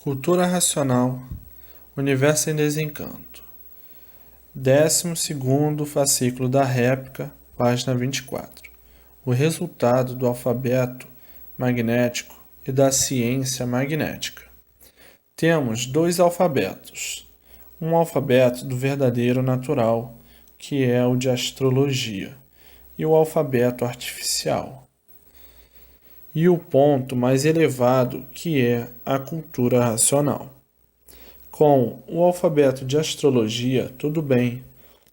Cultura racional, universo em desencanto. 12º fascículo da réplica, página 24. O resultado do alfabeto magnético e da ciência magnética. Temos dois alfabetos. Um alfabeto do verdadeiro natural, que é o de astrologia, e o alfabeto artificial. E o ponto mais elevado, que é a cultura racional. Com o alfabeto de astrologia, tudo bem,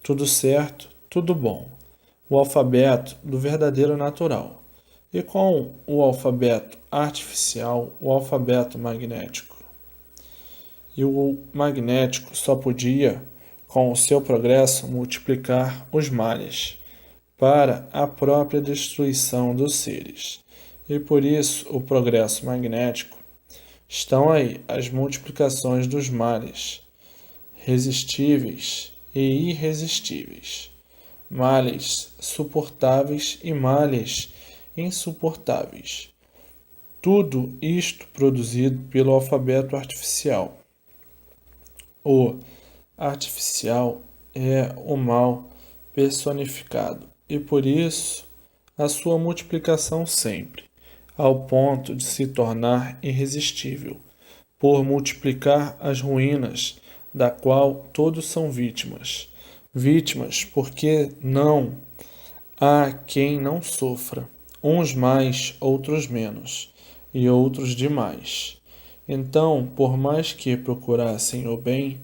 tudo certo, tudo bom. O alfabeto do verdadeiro natural. E com o alfabeto artificial, o alfabeto magnético. E o magnético só podia, com o seu progresso, multiplicar os males para a própria destruição dos seres. E por isso o progresso magnético estão aí as multiplicações dos males, resistíveis e irresistíveis, males suportáveis e males insuportáveis. Tudo isto produzido pelo alfabeto artificial. O artificial é o mal personificado e por isso a sua multiplicação sempre, ao ponto de se tornar irresistível, por multiplicar as ruínas, da qual todos são vítimas. Vítimas porque não há quem não sofra, uns mais, outros menos, e outros demais. Então, por mais que procurassem o bem,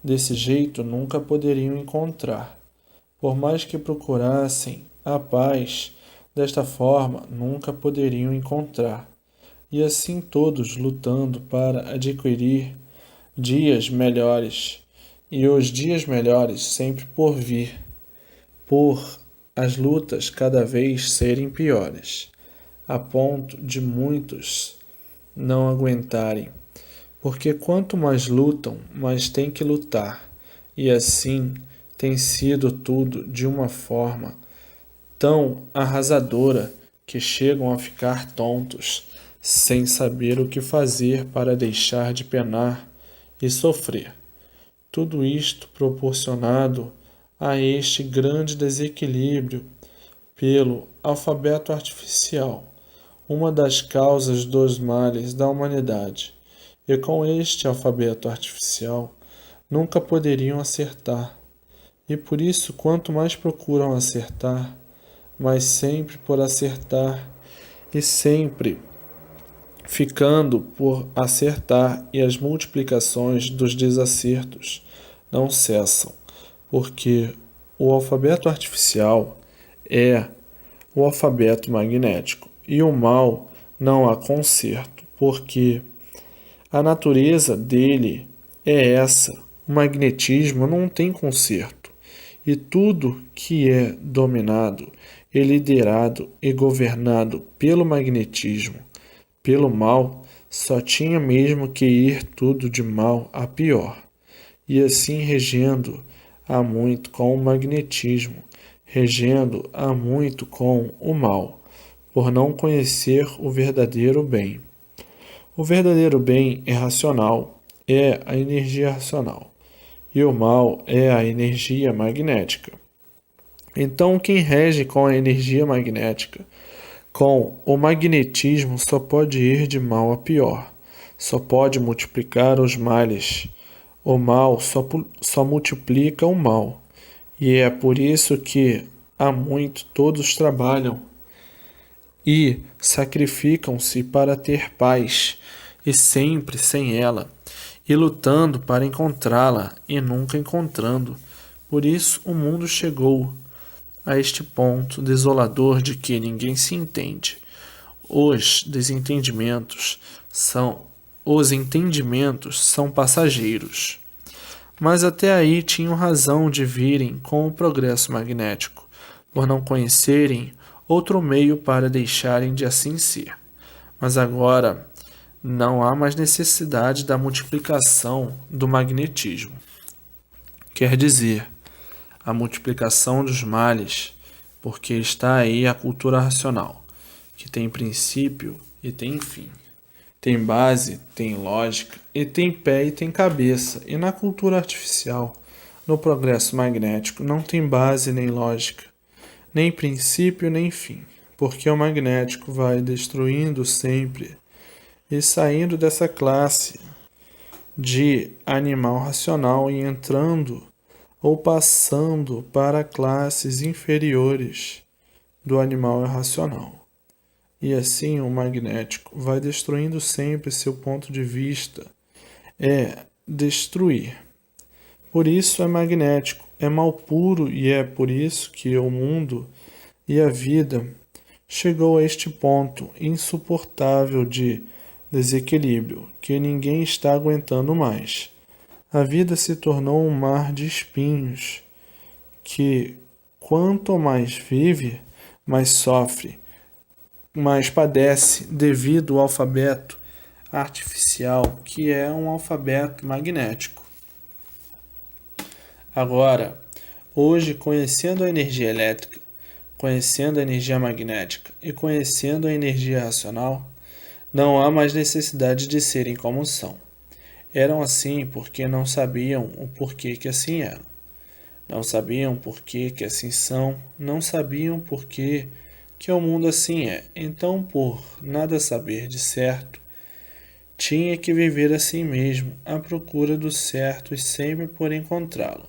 desse jeito nunca poderiam encontrar. Por mais que procurassem a paz, desta forma nunca poderiam encontrar. E assim todos lutando para adquirir dias melhores, e os dias melhores sempre por vir, por as lutas cada vez serem piores, a ponto de muitos não aguentarem, porque quanto mais lutam, mais têm que lutar, e assim tem sido tudo de uma forma tão arrasadora que chegam a ficar tontos, sem saber o que fazer para deixar de penar e sofrer. Tudo isto proporcionado a este grande desequilíbrio pelo alfabeto artificial, uma das causas dos males da humanidade. E com este alfabeto artificial nunca poderiam acertar. E por isso, quanto mais procuram acertar, mas sempre por acertar e sempre ficando por acertar, e as multiplicações dos desacertos não cessam, porque o alfabeto artificial é o alfabeto magnético e o mal não há conserto, porque a natureza dele é essa. O magnetismo não tem conserto, e tudo que é dominado e liderado e governado pelo magnetismo, pelo mal, só tinha mesmo que ir tudo de mal a pior, e assim regendo há muito com o magnetismo, regendo há muito com o mal, por não conhecer o verdadeiro bem. O verdadeiro bem é racional, é a energia racional, e o mal é a energia magnética. Então, quem rege com a energia magnética, com o magnetismo, só pode ir de mal a pior, só pode multiplicar os males. O mal só multiplica o mal, e é por isso que há muito todos trabalham e sacrificam-se para ter paz, e sempre sem ela, e lutando para encontrá-la e nunca encontrando. Por isso o mundo chegou a este ponto desolador de que ninguém se entende. Os entendimentos são passageiros. Mas até aí tinham razão de virem com o progresso magnético, por não conhecerem outro meio para deixarem de assim ser. Mas agora não há mais necessidade da multiplicação do magnetismo. Quer dizer, a multiplicação dos males, porque está aí a cultura racional, que tem princípio e tem fim. Tem base, tem lógica, e tem pé e tem cabeça. E na cultura artificial, no progresso magnético, não tem base nem lógica, nem princípio nem fim, porque o magnético vai destruindo sempre e saindo dessa classe de animal racional e entrando ou passando para classes inferiores do animal irracional. E assim o magnético vai destruindo sempre seu ponto de vista, é destruir. Por isso é magnético, é mal puro e é por isso que o mundo e a vida chegou a este ponto insuportável de desequilíbrio que ninguém está aguentando mais. A vida se tornou um mar de espinhos que, quanto mais vive, mais sofre, mais padece devido ao alfabeto artificial, que é um alfabeto magnético. Agora, hoje, conhecendo a energia elétrica, conhecendo a energia magnética e conhecendo a energia racional, não há mais necessidade de serem como são. Eram assim porque não sabiam o porquê que assim eram. Não sabiam porquê que assim são, não sabiam porquê que o mundo assim é. Então, por nada saber de certo, tinha que viver assim mesmo, à procura do certo e sempre por encontrá-lo.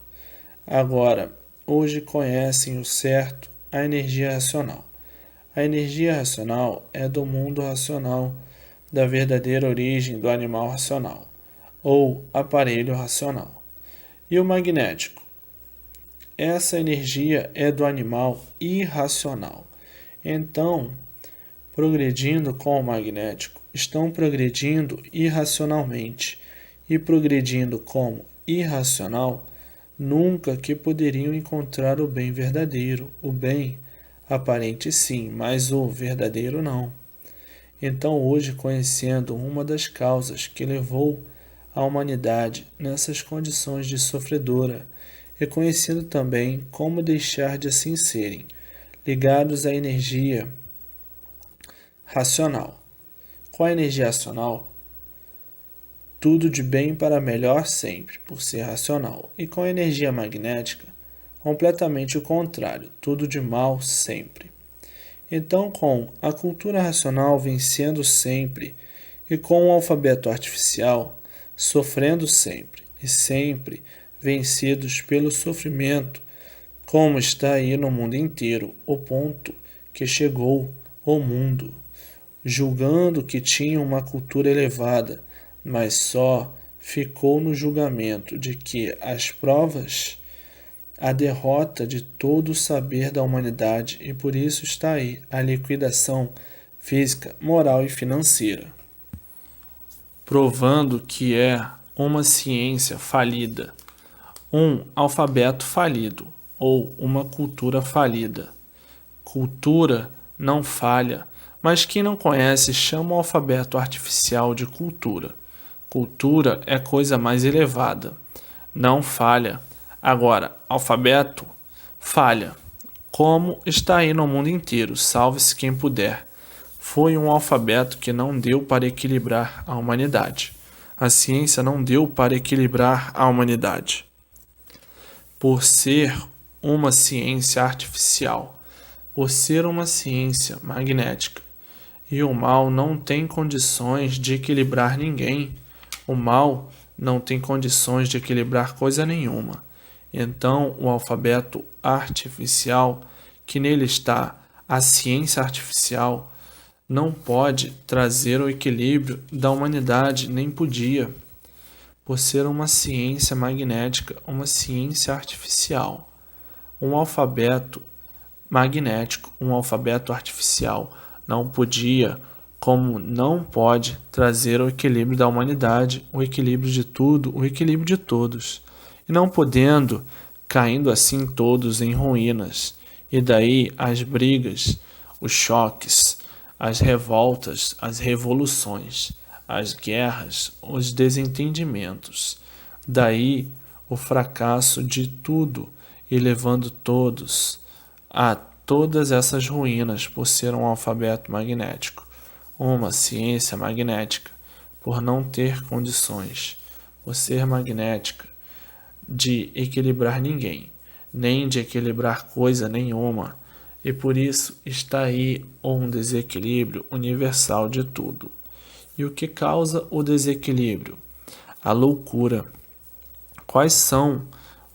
Agora, hoje conhecem o certo, a energia racional. A energia racional é do mundo racional, da verdadeira origem do animal racional, ou aparelho racional. E o magnético? Essa energia é do animal irracional. Então, progredindo com o magnético, estão progredindo irracionalmente, e progredindo como irracional, nunca que poderiam encontrar o bem verdadeiro, o bem aparente sim, mas o verdadeiro não. Então, hoje, conhecendo uma das causas que levou a humanidade nessas condições de sofredora, e conhecendo também como deixar de assim serem, ligados à energia racional. Com a energia racional, tudo de bem para melhor sempre, por ser racional. E com a energia magnética, completamente o contrário, tudo de mal sempre. Então, com a cultura racional vencendo sempre e com o alfabeto artificial sofrendo sempre e sempre vencidos pelo sofrimento, como está aí no mundo inteiro, o ponto que chegou o mundo, julgando que tinha uma cultura elevada, mas só ficou no julgamento de que as provas a derrota de todo o saber da humanidade e por isso está aí a liquidação física, moral e financeira, provando que é uma ciência falida, um alfabeto falido ou uma cultura falida. Cultura não falha, mas quem não conhece chama o alfabeto artificial de cultura. Cultura é coisa mais elevada, não falha. Agora, alfabeto falha, como está aí no mundo inteiro, salve-se quem puder. Foi um alfabeto que não deu para equilibrar a humanidade. A ciência não deu para equilibrar a humanidade. Por ser uma ciência artificial, por ser uma ciência magnética, e o mal não tem condições de equilibrar ninguém. O mal não tem condições de equilibrar coisa nenhuma. Então, o alfabeto artificial, que nele está a ciência artificial, não pode trazer o equilíbrio da humanidade, nem podia, por ser uma ciência magnética, uma ciência artificial. Um alfabeto magnético, um alfabeto artificial, não podia, como não pode, trazer o equilíbrio da humanidade, o equilíbrio de tudo, o equilíbrio de todos. E não podendo, caindo assim todos em ruínas. E daí as brigas, os choques, as revoltas, as revoluções, as guerras, os desentendimentos. Daí o fracasso de tudo e levando todos a todas essas ruínas por ser um alfabeto magnético, uma ciência magnética, por não ter condições, por ser magnética, de equilibrar ninguém, nem de equilibrar coisa nenhuma, e por isso está aí um desequilíbrio universal de tudo. E o que causa o desequilíbrio? A loucura. Quais são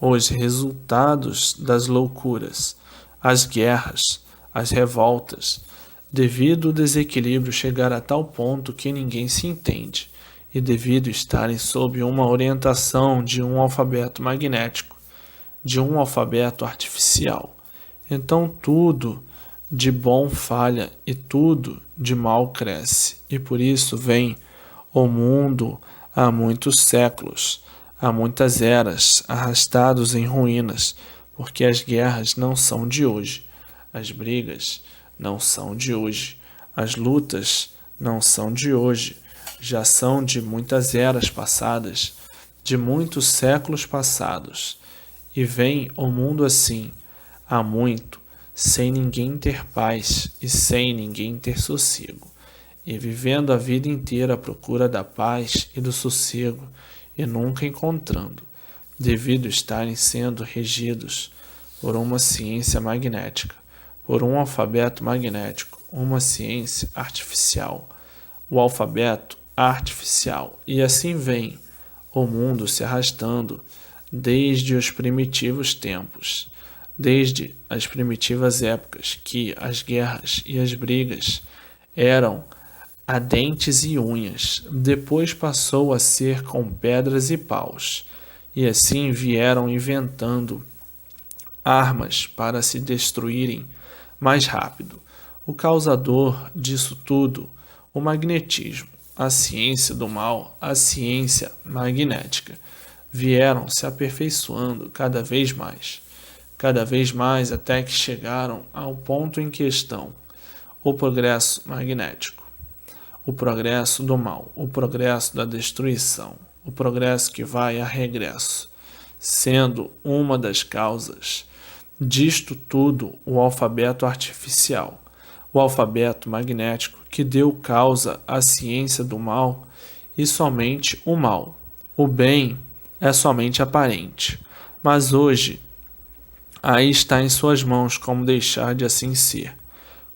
os resultados das loucuras? As guerras, as revoltas, devido o desequilíbrio chegar a tal ponto que ninguém se entende, e devido estarem sob uma orientação de um alfabeto magnético, de um alfabeto artificial. Então tudo de bom falha e tudo de mal cresce, e por isso vem o mundo há muitos séculos, há muitas eras, arrastados em ruínas, porque as guerras não são de hoje, as brigas não são de hoje, as lutas não são de hoje, já são de muitas eras passadas, de muitos séculos passados, e vem o mundo assim, há muito, sem ninguém ter paz e sem ninguém ter sossego, e vivendo a vida inteira à procura da paz e do sossego, e nunca encontrando, devido estarem sendo regidos por uma ciência magnética, por um alfabeto magnético, uma ciência artificial, o alfabeto artificial, e assim vem o mundo se arrastando desde os primitivos tempos, desde as primitivas épocas que as guerras e as brigas eram a dentes e unhas, depois passou a ser com pedras e paus, e assim vieram inventando armas para se destruírem mais rápido. O causador disso tudo, o magnetismo, a ciência do mal, a ciência magnética, vieram se aperfeiçoando cada vez mais até que chegaram ao ponto em questão, o progresso magnético, o progresso do mal, o progresso da destruição, o progresso que vai a regresso, sendo uma das causas disto tudo o alfabeto artificial, o alfabeto magnético que deu causa à ciência do mal e somente o mal. O bem é somente aparente, mas hoje aí está em suas mãos como deixar de assim ser,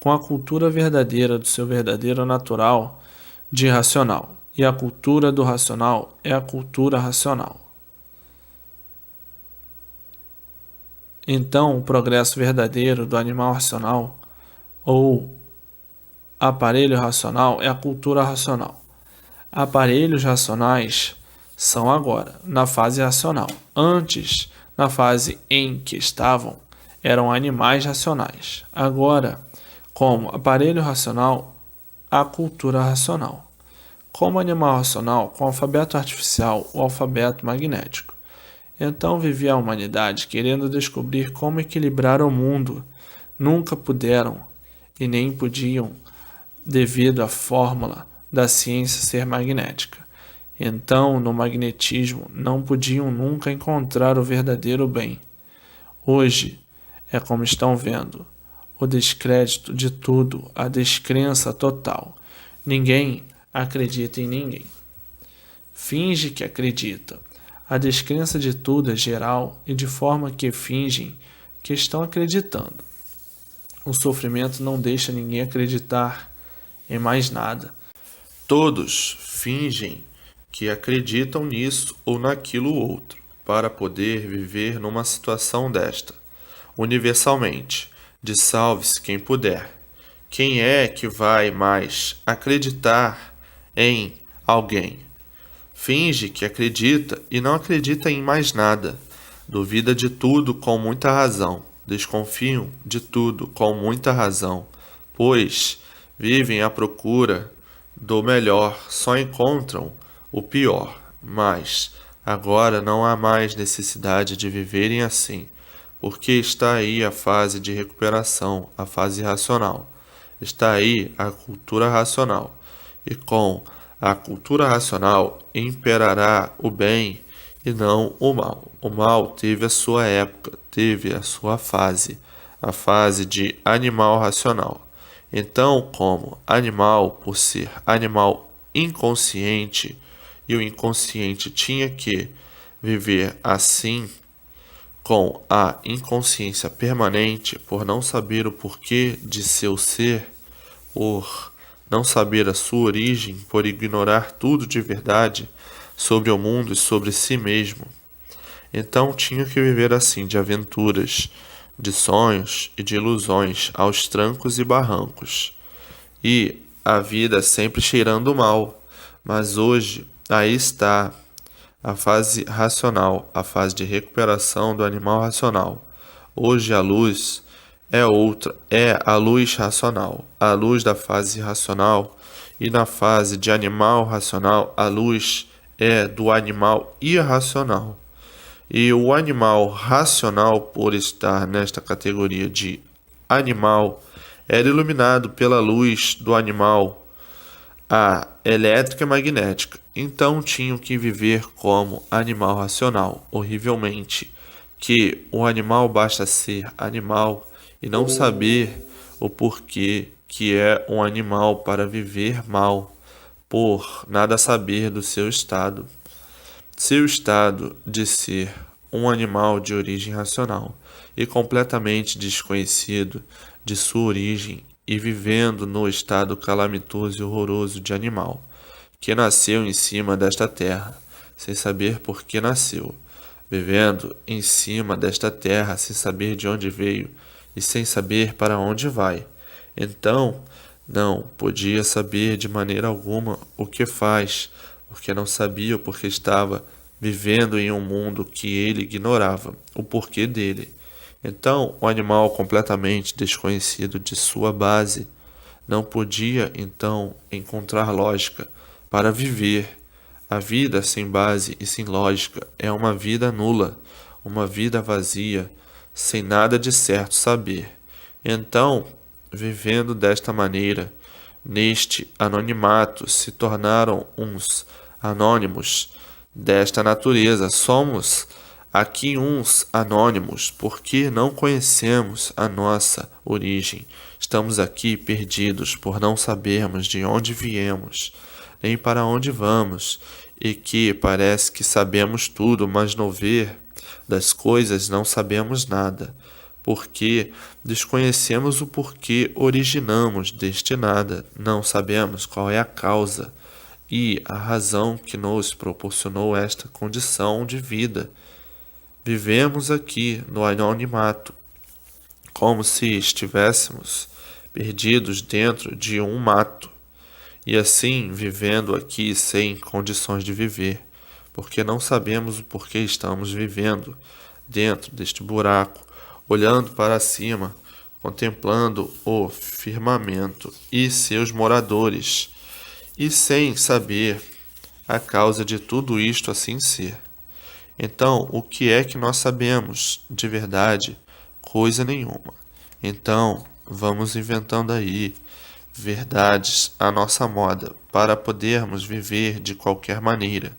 com a cultura verdadeira do seu verdadeiro natural de racional. E a cultura do racional é a cultura racional. Então, o progresso verdadeiro do animal racional ou aparelho racional é a cultura racional. Aparelhos racionais são agora na fase racional. Antes, na fase em que estavam, eram animais racionais. Agora, como aparelho racional, a cultura racional. Como animal racional, com o alfabeto artificial, o alfabeto magnético. Então vivia a humanidade querendo descobrir como equilibrar o mundo. Nunca puderam e nem podiam, devido à fórmula da ciência ser magnética. Então, no magnetismo, não podiam nunca encontrar o verdadeiro bem. Hoje, é como estão vendo, o descrédito de tudo, a descrença total. Ninguém acredita em ninguém. Finge que acredita. A descrença de tudo é geral e de forma que fingem que estão acreditando. O sofrimento não deixa ninguém acreditar em mais nada. Todos fingem que acreditam nisso ou naquilo outro, para poder viver numa situação desta. Universalmente, de salve-se quem puder. Quem é que vai mais acreditar em alguém? Finge que acredita e não acredita em mais nada. Duvida de tudo com muita razão. Desconfiam de tudo com muita razão, pois vivem à procura do melhor, só encontram o pior. Mas agora não há mais necessidade de viverem assim, porque está aí a fase de recuperação, a fase racional. Está aí a cultura racional. E com a cultura racional imperará o bem e não o mal. O mal teve a sua época, teve a sua fase, a fase de animal racional. Então, como animal, por ser animal inconsciente, e o inconsciente tinha que viver assim, com a inconsciência permanente, por não saber o porquê de seu ser, por não saber a sua origem, por ignorar tudo de verdade sobre o mundo e sobre si mesmo. Então tinha que viver assim, de aventuras, de sonhos e de ilusões, aos trancos e barrancos. E a vida sempre cheirando mal. Mas hoje, aí está a fase racional, a fase de recuperação do animal racional. Hoje a luz é outra, é a luz racional, a luz da fase racional, e na fase de animal racional, a luz é do animal irracional. E o animal racional, por estar nesta categoria de animal, era iluminado pela luz do animal, a elétrica e magnética. Então tinham que viver como animal racional, horrivelmente, que o animal basta ser animal e não saber o porquê que é um animal para viver mal, por nada saber do seu estado. Seu estado de ser um animal de origem racional e completamente desconhecido de sua origem e vivendo no estado calamitoso e horroroso de animal, que nasceu em cima desta terra, sem saber por que nasceu, vivendo em cima desta terra sem saber de onde veio e sem saber para onde vai. Então, não podia saber de maneira alguma o que faz, porque não sabia porque estava vivendo em um mundo que ele ignorava o porquê dele. Então, o animal completamente desconhecido de sua base não podia então encontrar lógica para viver. A vida sem base e sem lógica é uma vida nula, uma vida vazia, sem nada de certo saber. Então, vivendo desta maneira, neste anonimato, se tornaram uns anônimos desta natureza. Somos aqui uns anônimos porque não conhecemos a nossa origem. Estamos aqui perdidos por não sabermos de onde viemos, nem para onde vamos, e que parece que sabemos tudo, mas no ver das coisas não sabemos nada, porque desconhecemos o porquê originamos deste nada, não sabemos qual é a causa e a razão que nos proporcionou esta condição de vida. Vivemos aqui no anonimato, como se estivéssemos perdidos dentro de um mato, e assim vivendo aqui sem condições de viver, porque não sabemos o porquê estamos vivendo dentro deste buraco, olhando para cima, contemplando o firmamento e seus moradores, e sem saber a causa de tudo isto assim ser. Então, o que é que nós sabemos de verdade? Coisa nenhuma. Então, vamos inventando aí verdades à nossa moda para podermos viver de qualquer maneira,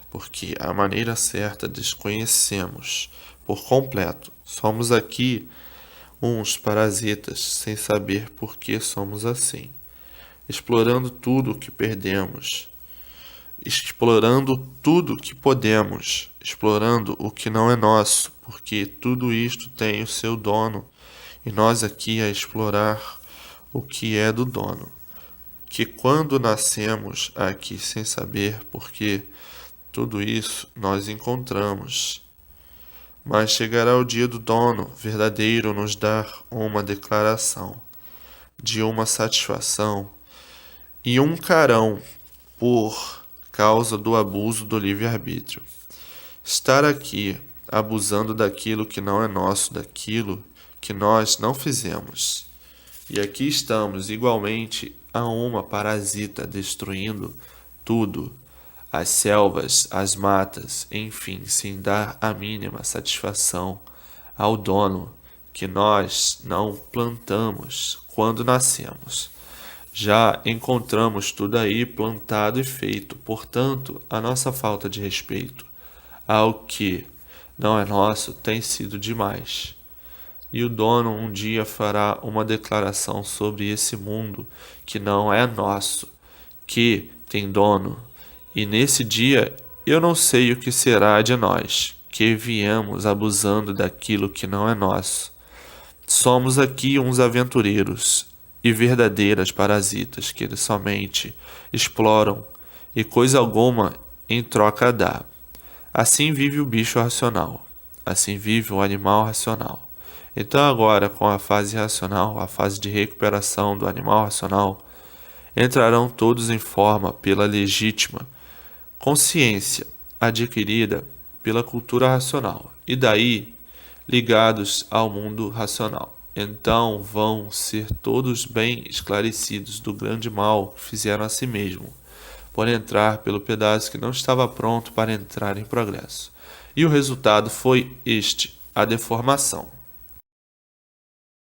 porque a maneira certa desconhecemos por completo. Somos aqui uns parasitas sem saber por que somos assim, explorando tudo o que perdemos, explorando tudo que podemos, explorando o que não é nosso, porque tudo isto tem o seu dono, e nós aqui a explorar o que é do dono. Que quando nascemos aqui sem saber porque tudo isso nós encontramos, mas chegará o dia do dono verdadeiro nos dar uma declaração de uma satisfação e um carão por causa do abuso do livre-arbítrio. Estar aqui abusando daquilo que não é nosso, daquilo que nós não fizemos. E aqui estamos igualmente a uma parasita destruindo tudo, as selvas, as matas, enfim, sem dar a mínima satisfação ao dono que nós não plantamos quando nascemos. Já encontramos tudo aí plantado e feito, portanto, a nossa falta de respeito ao que não é nosso tem sido demais. E o dono um dia fará uma declaração sobre esse mundo que não é nosso, que tem dono, e nesse dia eu não sei o que será de nós, que viemos abusando daquilo que não é nosso. Somos aqui uns aventureiros e verdadeiras parasitas que eles somente exploram e coisa alguma em troca dá. Assim vive o bicho racional, assim vive o animal racional. Então agora, com a fase racional, a fase de recuperação do animal racional, entrarão todos em forma pela legítima consciência adquirida pela cultura racional, e daí ligados ao mundo racional. Então vão ser todos bem esclarecidos do grande mal que fizeram a si mesmo, por entrar pelo pedaço que não estava pronto para entrar em progresso. E o resultado foi este, a deformação.